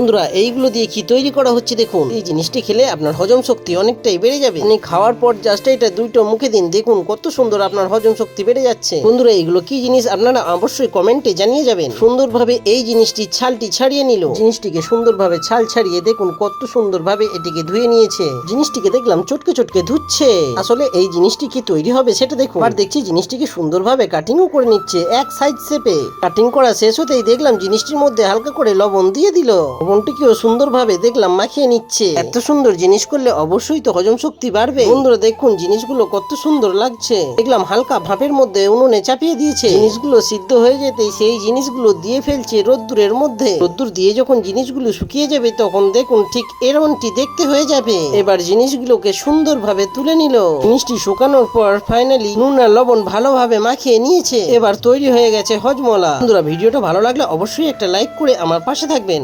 বন্ধুরা এইগুলো দিয়ে কি তৈরি করা হচ্ছে দেখুন। এই জিনিসটি খেলে আপনার হজম শক্তি অনেকটাই বেড়ে যাবে। আপনি খাওয়ার পর জাস্ট এটা দুইটা মুখে দিন, দেখুন কত সুন্দর আপনার হজম শক্তি বেড়ে যাচ্ছে। বন্ধুরা এইগুলো কি জিনিস আপনারা অবশ্যই কমেন্টে জানিয়ে যাবেন। সুন্দরভাবে এই জিনিসটি ছালটি ছাড়িয়ে নিল, জিনিসটিকে সুন্দরভাবে ছাল ছাড়িয়ে দেখুন কত সুন্দরভাবে এটিকে ধুয়ে নিয়েছে। জিনিসটিকে দেখলাম চটকে চটকে ধুচ্ছে। আসলে এই জিনিসটি কি তৈরি হবে সেটা দেখুন। আর দেখছি জিনিসটিকে সুন্দরভাবে কাটিংও করে নিচ্ছে এক সাইড শেপে। কাটিং করা শেষ হতেই দেখলাম জিনিসটির মধ্যে হালকা করে লবণ দিয়ে দিল। লবণটিকেও সুন্দরভাবে দেখলাম মাখিয়ে নিচ্ছে। এত সুন্দর জিনিস করলে অবশ্যই তো হজম শক্তি বাড়বে। বন্ধুরা দেখুন জিনিসগুলো কত সুন্দর লাগছে। দেখলাম হালকা ভাপের মধ্যে উনুনে চাপিয়ে দিয়েছে। জিনিসগুলো সিদ্ধ হয়ে যেতেই সেই জিনিসগুলো দিয়ে ফেলছে রোদ্দুরের মধ্যে। রোদ্দুর দিয়ে যখন জিনিসগুলো শুকিয়ে যাবে তখন দেখুন ঠিক এরকমটি দেখতে হয়ে যাবে। এবার জিনিসগুলোকে সুন্দরভাবে তুলে নিল। জিনিসটি শুকানোর পর ফাইনালি নুন আর লবণ ভালোভাবে মাখিয়ে নিয়েছে। এবার তৈরি হয়ে গেছে হজমলা। বন্ধুরা ভিডিওটা ভালো লাগলে অবশ্যই একটা লাইক করে আমার পাশে থাকবেন।